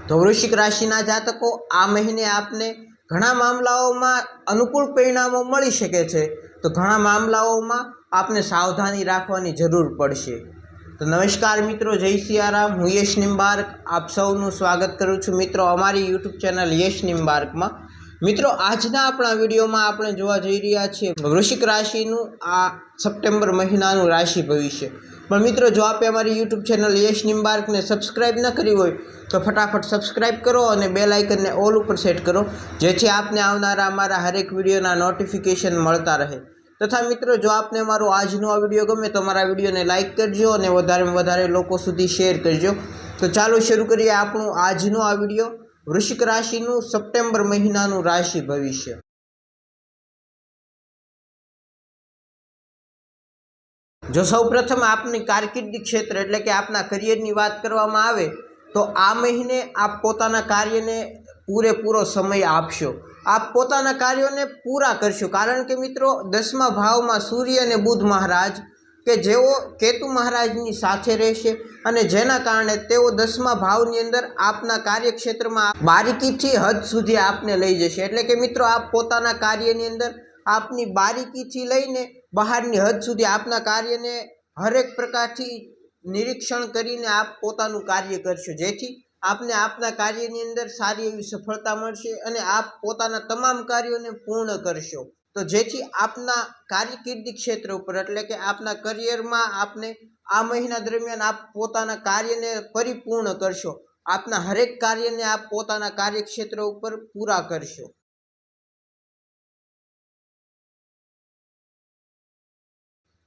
तो वृश्चिक राशिना जातको आ महीने आपने घणा मामलाओं अनुकूल परिणामों मळी शके छे, तो घणा मामलाओं आपने सावधानी राखवानी जरूर पड़शे। तो नमस्कार मित्रों, जय सियाराम। हूँ यश निम्बार्क आप सौનું स्वागत करूँ छूं मित्रों अमारी यूट्यूब चेनल यश निम्बार्क में। मित्रों आजना अपना विडियो में आपणे जोवा जई रह्या छीए वृश्चिक राशिनुं आ सप्टेम्बर महीनानुं राशि भविष्य। पण मित्रों जो आपे अमारी यूट्यूब चेनल यश निम्बार्क ने सब्सक्राइब न करी होय तो फटाफट सब्सक्राइब करो और बेल आइकन ने ऑल पर सेट करो, जेथी आपने आवनारा अमारा हरेक विडियोना नोटिफिकेशन मळता रहे। तथा मित्रों जो आपने अमारो आजनो आ विडियो गमे तो अमारा विडियो ने लाइक करजो और वधारे में वधारे लोको सुधी शेर करजो। तो चालो शुरू करिए आपणो आजनो आ विडियो वृश्चिक राशिनुं सप्टेम्बर महीनानुं राशि भविष्य। जो सौ प्रथम आपनी कारकिर्दी क्षेत्र एटले के आपना करियरनी वात करवामां आवे तो आ महीने आप पोताना कार्यने पूरेपूरो समय आपशो। आप पोताना कार्योने पूरा करशो, कारण के मित्रों 10मा भावमां सूर्य अने बुध महाराज के जेओ केतु महाराजनी साथे रहेशे अने जेना कारणे तेओ 10मा भावनी अंदर आपना कार्यक्षेत्रमां बारीकीथी हद सुधी आपने लई जशे। एटले के मित्रों आप पोताना कार्यनी अंदर आपनी बारीकीथी लईने बहारनी हद सुधी आपना कार्यने हरेक प्रकारथी निरीक्षण करीने आप पोतानुं कार्य करशो, जेथी आपने आपना कार्यनी अंदर सारी एवी सफलता मळशे अने आप पोताना तमाम कार्योने पूर्ण करशो। तो जेथी आपना कारकिर्दी क्षेत्र उपर एटले के आपना करियरमां आपने आ महीना दरमियान आप पोताना कार्यने परिपूर्ण करशो। आपना हरेक कार्यने आप पोताना कार्यक्षेत्र उपर पूरा करशो।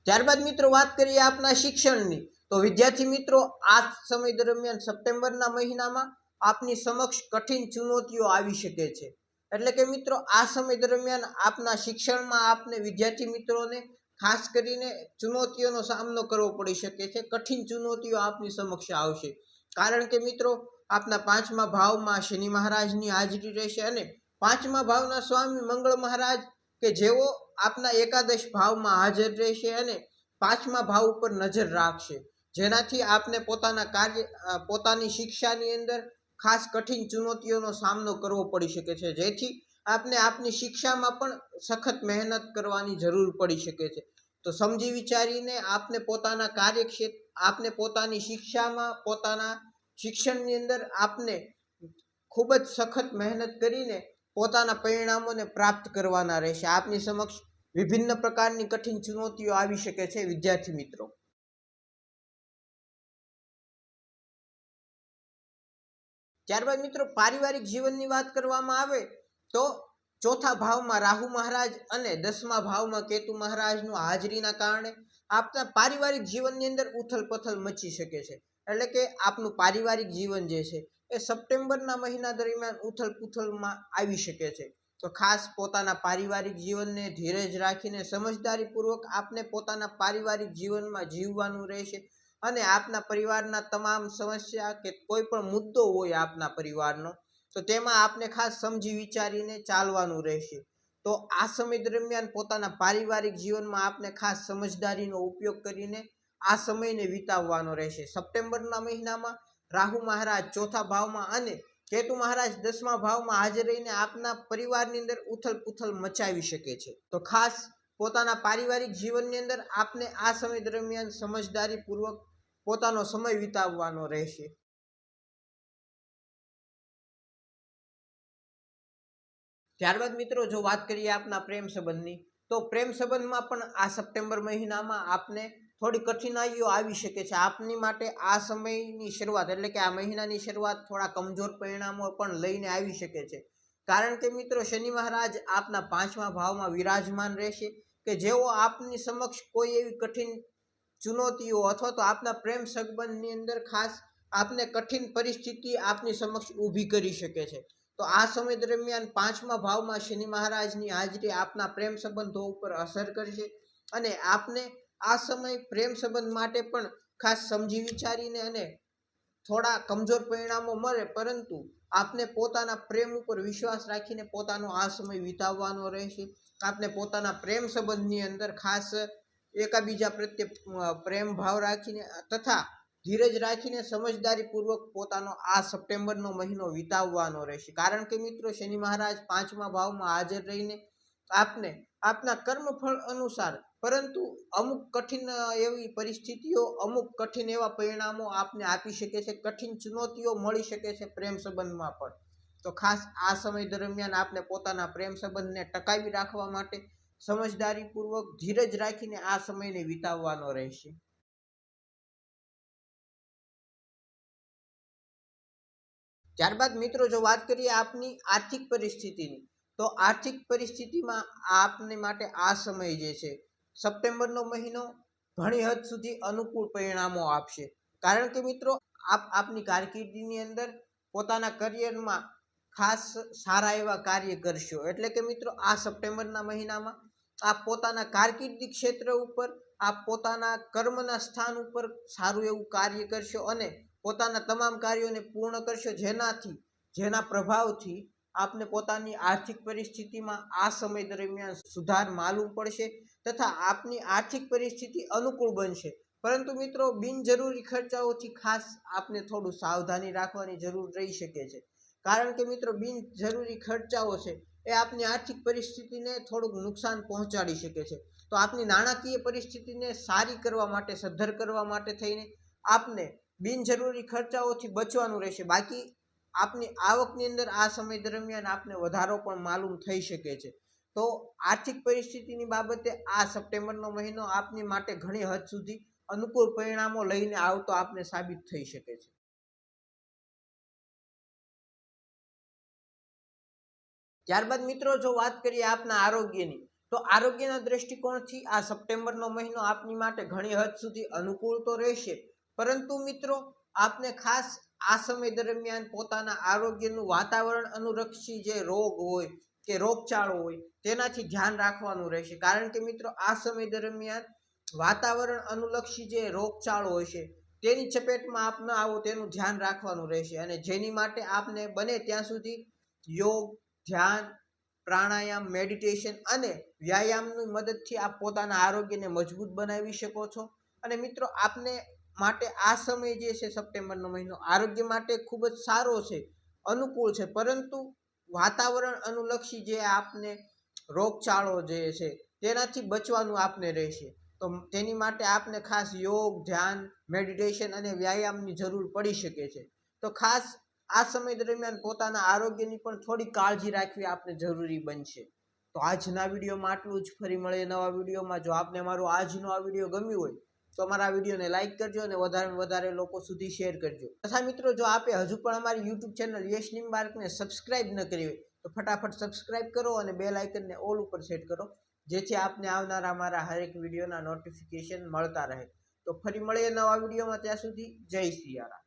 त्यारबाद मित्रों बात करिए आपना शिक्षणनी, तो विद्यार्थी मित्रों आ समय दरमियान सप्टेम्बरना महीनामां आपनी समक्ष कठिन चुनौतीओ आवी शके छे। एटले के मित्रों आ समय दरमियान आपना शिक्षणमां आपने विद्यार्थी मित्रोने खास करीने चुनौतीओनो सामनो करवो पड़ी शके छे। कठिन चुनौतीओ आपनी समक्ष आवशे, कारण के मित्रों आपना 5मा भावमां शनि महाराजनी हाजरी रहेशे अने 5मा भावना स्वामी मंगल महाराज के जेओ आपना एकादश भावमां हाजर रहेशे अने 5मा भाव पर नजर राखशे, जेनाथी आपने पोताना कार्य पोतानी शिक्षानी अंदर खास कठिन चुनौतीओनो सामनो करवो पड़ी शके छे, जेथी आपने आपनी शिक्षामां पण सखत मेहनत करवानी जरूर पड़ी शके छे। तो समजी विचारीने आपने पोताना कार्यक्षेत्र आपने पोतानी शिक्षामां पोताना शिक्षणनी अंदर आपने खूब ज सखत मेहनत करीने पोताना परिणामोने प्राप्त करवाना रहेशे। आपनी समक्ष विभिन्न प्रकारनी कठिन चुनौतीओ आवी शके छे विद्यार्थी मित्रों। त्यारबाद मित्रों पारिवारिक जीवननी वात करवामां आवे तो चौथा भावमां राहु महाराज अने 10मा भावमां केतु महाराजनुं हाजरीना कारणे आपना पारिवारिक जीवननी अंदर उथल-पथल मची शके छे। एटले के आपनुं पारिवारिक जीवन जे छे ए सप्टेम्बरना महीना दरमियान उथल-पुथलमां आवी शके छे। तो खास पोताना पारिवारिक जीवनने धीरज राखीने समझदारीपूर्वक आपने पोताना पारिवारिक जीवनमां जीववानुं रहेशे अने आपना परिवारना तमाम समस्या के कोई पण मुद्दो होय आपना परिवारनो तो तेमां आपने खास समजी विचारीने चालवानुं रहेशे। तो आ समय दरमियान पोताना पारिवारिक जीवनमां आपने खास समझदारीनो उपयोग करीने आ समयने विताववानो रहेशे। सप्टेम्बरना महीनामां राहु महाराज चौथा भावमां अने केतु महाराज 10मा भावमां हाजर रहीने आपना परिवारनी अंदर उथल-पुथल मचावी शके छे। तो खास पोताना पारिवारिक जीवननी अंदर आपने आ समय दरमियान समझदारीपूर्वक पोतानो समय विताववानो रहेशे। त्यारबाद मित्रों जो बात करिए आपना प्रेम संबंधनी, तो प्रेम संबंधमां पण आ सप्टेम्बर महीनामां आपने थोड़ी कठिनाईओ आवी शके छे। आपनी माटे आ समयनी शरूआत एटले के आ महीनानी शरूआत थोड़ा कमजोर परिणामों पण लईने आवी शके छे, कारण के मित्रों शनि महाराज आपना 5मा भावमां विराजमान रहेशे के जेओ आपनी समक्ष कोई एवी कठिन चुनौतीओ अथवा तो आपना प्रेम संबंधनी अंदर खास आपने कठिन परिस्थिति आपनी समक्ष ऊभी करी शके छे। तो आ समय दरमियान 5मा भावमां शनि महाराजनी हाजरी आपना प्रेम संबंधों उपर असर करशे अने आपने आ समय प्रेम संबंध माटे पण खास समजी विचारीने अने थोड़ा कमजोर परिणामों मळे परंतु आपने पोताना प्रेम उपर विश्वास राखीने पोतानो आ समय विताववानो रहेशे। आपने पोताना प्रेम संबंधनी अंदर खास एकाबीजा प्रत्ये प्रेम भाव राखीने तथा ધીરજ રાખીને સમજદારીપૂર્વક પોતાનો આ સપ્ટેમ્બરનો મહિનો વિતાવવાનો રહેશે, કારણ કે મિત્રો શનિ મહારાજ 5મા ભાવમાં હાજર રહીને આપને આપના કર્મફળ અનુસાર પરંતુ અમુક કઠિન એવી પરિસ્થિતિઓ, અમુક કઠિન એવા પરિણામો આપને આપી શકે છે, કઠિન ચુનૌતીઓ મળી શકે છે પ્રેમ સંબંધમાં પણ. તો ખાસ આ સમય દરમિયાન આપને પોતાના પ્રેમ સંબંધને ટકાવી રાખવા માટે સમજદારીપૂર્વક ધીરજ રાખીને આ સમયને વિતાવવાનો રહેશે. ત્યારબાદ મિત્રો જો વાત કરીએ આપની આર્થિક પરિસ્થિતિની, તો આર્થિક પરિસ્થિતિમાં આપને માટે આ સમય જે છે સપ્ટેમ્બરનો મહિનો ઘણી હદ સુધી અનુકૂળ પરિણામો આપશે, કારણ કે મિત્રો આપની કારકિર્દીની અંદર પોતાના કરિયરમાં ખાસ સારા એવા કાર્ય કરશો. એટલે કે મિત્રો આ સપ્ટેમ્બરના મહિનામાં આપ પોતાના કારકિર્દી ક્ષેત્ર ઉપર, આપ પોતાના કર્મના સ્થાન ઉપર સારું એવું કાર્ય કરશો અને પોતાના તમામ કાર્યોને પૂર્ણ કરશો, જેના પ્રભાવથી આપને પોતાની આર્થિક પરિસ્થિતિમાં આ સમય દરમિયાન સુધાર માલુમ પડશે તથા આપની આર્થિક પરિસ્થિતિ અનુકૂળ બનશે. પરંતુ મિત્રો બિનજરૂરી ખર્ચાઓથી ખાસ આપને થોડું સાવધાની રાખવાની જરૂર રહી શકે છે, કારણ કે મિત્રો બિનજરૂરી ખર્ચાઓ છે એ આપની આર્થિક પરિસ્થિતિને થોડુંક નુકસાન પહોંચાડી શકે છે. તો આપની નાણાકીય પરિસ્થિતિને સારી કરવા માટે, સદ્ધર કરવા માટે થઈને આપને બિનજરૂરી ખર્ચાઓથી બચવાનું રહેશે. બાકી આપની આવકની અંદર આ સમય દરમિયાન આપને વધારો પણ માલુમ થઈ શકે છે. તો આર્થિક પરિસ્થિતિની બાબતે આ સપ્ટેમ્બરનો મહિનો આપની માટે ઘણી હદ સુધી અનુકૂળ પરિણામો લઈને આવતો આપને સાબિત થઈ શકે છે. ત્યારબાદ મિત્રો જો વાત કરીએ આપના આરોગ્યની, તો આરોગ્યના દ્રષ્ટિકોણથી આ સપ્ટેમ્બરનો મહિનો આપની માટે ઘણી હદ સુધી અનુકૂળ તો રહેશે, પરંતુ મિત્રો આપને ખાસ આ સમય દરમિયાન પોતાના આરોગ્યનું વાતાવરણ અનુલક્ષી જે રોગ હોય કે રોગચાળો હોય તેનાથી ધ્યાન રાખવાનું રહેશે, કારણ કે મિત્રો આ સમય દરમિયાન વાતાવરણ અનુલક્ષી જે રોગચાળો હોય છે તેની ચપેટમાં આપ ન આવો તેનું ધ્યાન રાખવાનું રહેશે. અને જેની માટે આપને બને ત્યાં સુધી યોગ, ધ્યાન, પ્રાણાયામ, મેડિટેશન અને વ્યાયામની મદદથી આપ પોતાના આરોગ્યને મજબૂત બનાવી શકો છો. અને મિત્રો આપને માટે આ સમય જે છે સપ્ટેમ્બરનો મહિનો આરોગ્ય માટે ખૂબ જ સારો છે, અનુકૂળ છે, પરંતુ વાતાવરણ અનુલક્ષી જે આપને રોગચાળો જે છે તેનાથી બચવાનું આપને રહેશે. તો તેની માટે આપને ખાસ યોગ, ધ્યાન, મેડિટેશન અને વ્યાયામની જરૂર પડી શકે છે. તો ખાસ આ સમય દરમિયાન પોતાના આરોગ્યની પણ થોડી કાળજી રાખવી આપને જરૂરી બનશે. તો આજના વિડીયોમાં આટલું જ. ફરી મળીએ નવા વિડીયોમાં. જો આપને મારો આજનો આ વિડીયો ગમ્યો હોય તો અમારા વિડીયોને લાઇક કરજો અને વધારેમાં વધારે લોકો સુધી શેર કરજો. તથા મિત્રો જો આપે હજુ પણ અમારી યુટ્યુબ ચેનલ યશ નિમ્બાર્કને સબસ્ક્રાઇબ ન કરી હોય તો ફટાફટ સબસ્ક્રાઇબ કરો અને બેલ આઇકનને ઓલ ઉપર સેટ કરો, જેથી આપને આવનારા અમારા હરેક વિડીયોના નોટિફિકેશન મળતા રહે. તો ફરી મળીએ નવા વિડીયોમાં. ત્યાં સુધી જય સિયારામ.